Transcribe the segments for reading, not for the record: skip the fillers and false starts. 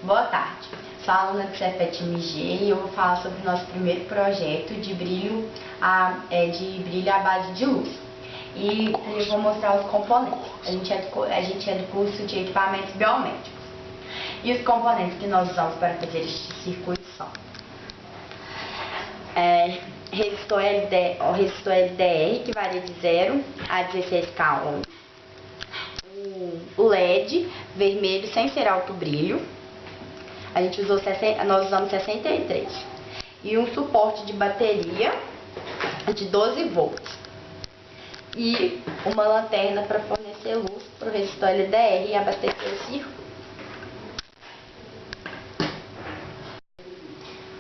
Boa tarde, sou a aluna do Cefet MG e eu vou falar sobre o nosso primeiro projeto de brilho à base de luz. E eu vou mostrar os componentes. A gente é do curso de equipamentos biomédicos. E os componentes que nós usamos para fazer este circuito são resistor LDR, que varia de 0 a 16K ohms. O LED vermelho sem ser alto brilho, nós usamos 63, e um suporte de bateria de 12 volts e uma lanterna para fornecer luz para o resistor LDR e abastecer o circuito.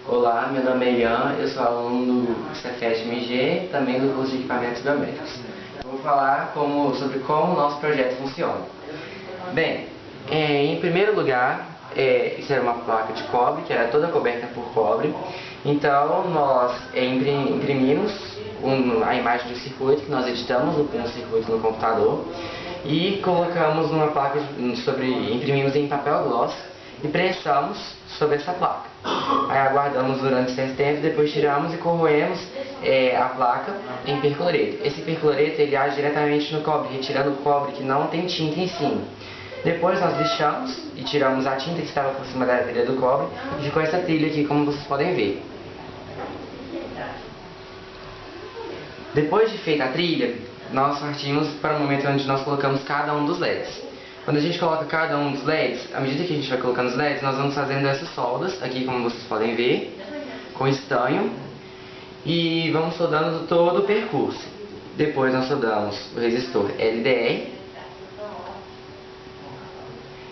Olá, meu nome é Ian, eu sou aluno do Cefet MG, também do curso de equipamentos biomédicos. Eu vou falar sobre como o nosso projeto funciona. Bem, em primeiro lugar, isso era uma placa de cobre, que era toda coberta por cobre. Então, nós imprimimos a imagem do circuito, que nós editamos um circuito no computador, e colocamos numa placa, imprimimos em papel gloss e prensamos sobre essa placa. Aí aguardamos durante certo tempo, depois tiramos e corroemos a placa em percloreto. Esse percloreto ele age diretamente no cobre, retirando o cobre que não tem tinta em cima. Depois nós lixamos e tiramos a tinta que estava por cima da trilha do cobre e ficou essa trilha aqui, como vocês podem ver. Depois de feita a trilha, nós partimos para o momento onde nós colocamos cada um dos LEDs. Quando a gente coloca cada um dos LEDs, à medida que a gente vai colocando os LEDs, nós vamos fazendo essas soldas, aqui como vocês podem ver, com estanho, e vamos soldando todo o percurso. Depois nós soldamos o resistor LDR,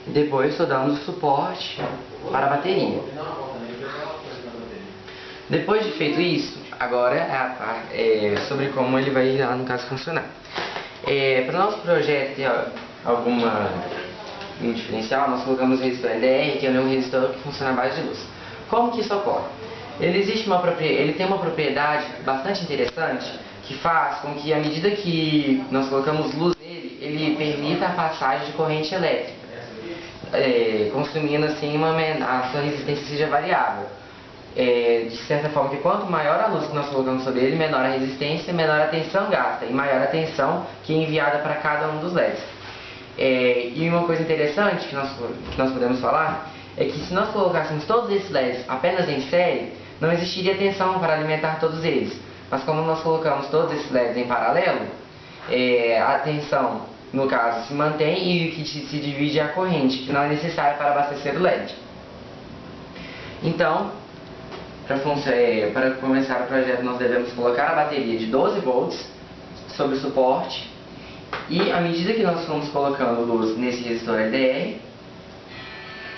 e depois soldamos o suporte para a bateria. Sepois de feito isso, agora é sobre como ele vai, no caso, funcionar. Para o nosso projeto ter algum diferencial, nós colocamos o resistor LDR, que é um resistor que funciona à base de luz. Como que isso ocorre? Ele tem uma propriedade bastante interessante que faz com que, à medida que nós colocamos luz nele, ele permita a passagem de corrente elétrica, consumindo assim a sua resistência seja variável. De certa forma, que quanto maior a luz que nós colocamos sobre ele, menor a resistência, menor a tensão gasta e maior a tensão que é enviada para cada um dos LEDs. E uma coisa interessante que nós podemos falar é que se nós colocássemos todos esses LEDs apenas em série, não existiria tensão para alimentar todos eles. Mas como nós colocamos todos esses LEDs em paralelo, a tensão, no caso, se mantém e o que se divide é a corrente, que não é necessária para abastecer o LED. Então, para começar o projeto, nós devemos colocar a bateria de 12 volts sobre o suporte e, à medida que nós formos colocando luz nesse resistor LDR,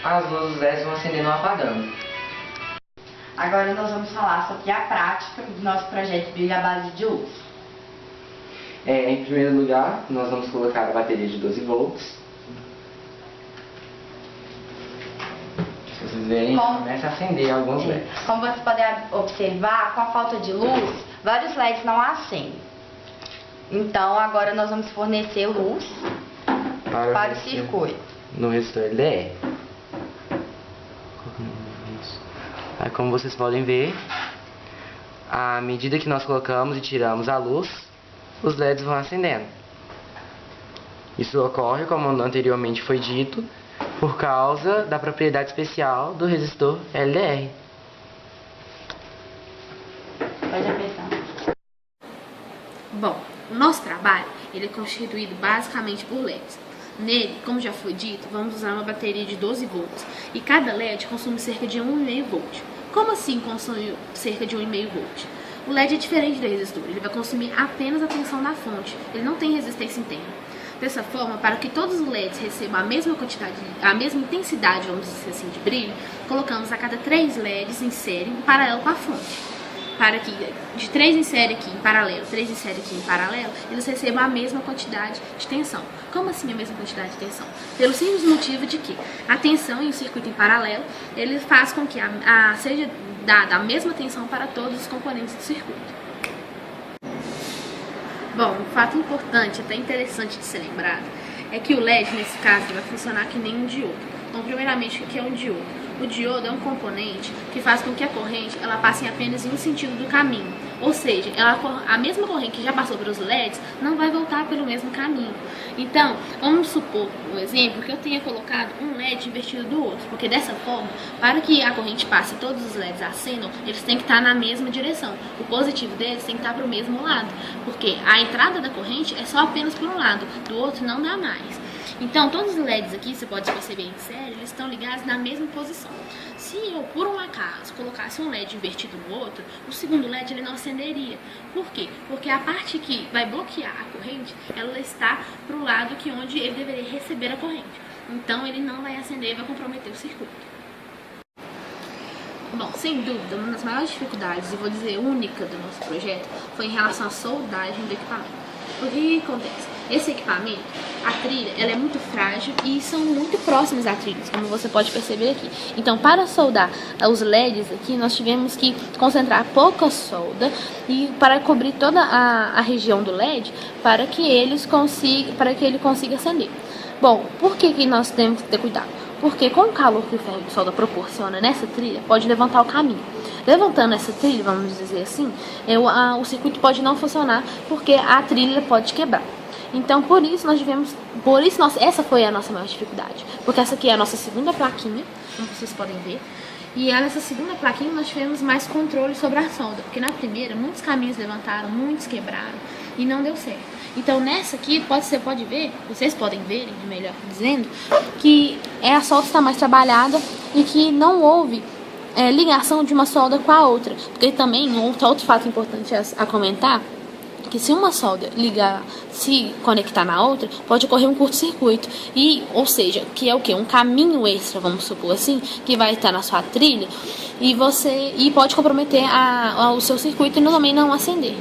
as luzes dos LEDs vão acendendo ou apagando. Agora nós vamos falar sobre a prática do nosso projeto de brilho à base de luz. Em primeiro lugar, nós vamos colocar a bateria de 12 volts. Vocês veem, começa a acender alguns LEDs. Como vocês podem observar, com a falta de luz, vários LEDs não acendem. Então, agora nós vamos fornecer luz para o circuito. No resistor LDR. Aí, como vocês podem ver, à medida que nós colocamos e tiramos a luz, os LEDs vão acendendo. Isso ocorre, como anteriormente foi dito, por causa da propriedade especial do resistor LDR. Pode apertar. Bom, o nosso trabalho ele é constituído basicamente por LEDs. Nele, como já foi dito, vamos usar uma bateria de 12 volts e cada LED consome cerca de 1,5 volt. Como assim consome cerca de 1,5 volt? O LED é diferente do resistor, ele vai consumir apenas a tensão da fonte, ele não tem resistência interna. Dessa forma, para que todos os LEDs recebam a mesma quantidade, a mesma intensidade, vamos dizer assim, de brilho, colocamos a cada 3 LEDs em série em paralelo com a fonte. Para que de 3 em série aqui em paralelo, 3 em série aqui em paralelo, eles recebam a mesma quantidade de tensão. Como assim a mesma quantidade de tensão? Pelo simples motivo de que a tensão em um circuito em paralelo, ele faz com que seja dada a mesma tensão para todos os componentes do circuito. Bom, um fato importante, até interessante de ser lembrado, é que o LED, nesse caso, vai funcionar que nem um diodo. Então, primeiramente, o que é um diodo? O diodo é um componente que faz com que a corrente ela passe apenas em um sentido do caminho. Ou seja, a mesma corrente que já passou pelos LEDs não vai voltar pelo mesmo caminho. Então, vamos supor, por exemplo, que eu tenha colocado um LED invertido do outro. Porque dessa forma, para que a corrente passe e todos os LEDs acendam, eles têm que estar na mesma direção. O positivo deles tem que estar para o mesmo lado. Porque a entrada da corrente é só apenas por um lado, do outro não dá mais. Então, todos os LEDs aqui, você pode perceber em série, eles estão ligados na mesma posição. Se eu, por um acaso, colocasse um LED invertido no outro, o segundo LED ele não acenderia. Por quê? Porque a parte que vai bloquear a corrente, ela está para o lado que onde ele deveria receber a corrente. Então, ele não vai acender e vai comprometer o circuito. Bom, sem dúvida, uma das maiores dificuldades, e vou dizer única do nosso projeto, foi em relação à soldagem do equipamento. O que acontece? Esse equipamento, a trilha, ela é muito frágil e são muito próximas a trilhas, como você pode perceber aqui. Então, para soldar os LEDs aqui, nós tivemos que concentrar pouca solda e para cobrir toda a região do LED para que ele consiga acender. Bom, por que nós temos que ter cuidado? Porque com o calor que o ferro de solda proporciona nessa trilha, pode levantar o caminho. Levantando essa trilha, vamos dizer assim, o circuito pode não funcionar porque a trilha pode quebrar. Então, essa foi a nossa maior dificuldade. Porque essa aqui é a nossa segunda plaquinha, como vocês podem ver. E nessa segunda plaquinha nós tivemos mais controle sobre a solda. Porque na primeira, muitos caminhos levantaram, muitos quebraram e não deu certo. Então, nessa aqui, vocês podem ver, melhor dizendo, que a solda está mais trabalhada e que não houve ligação de uma solda com a outra. Porque também, outro fato importante a comentar, que se uma solda se conectar na outra, pode ocorrer um curto-circuito. Ou seja, que é o quê? Um caminho extra, vamos supor assim, que vai estar na sua trilha e pode comprometer o seu circuito e também não acender.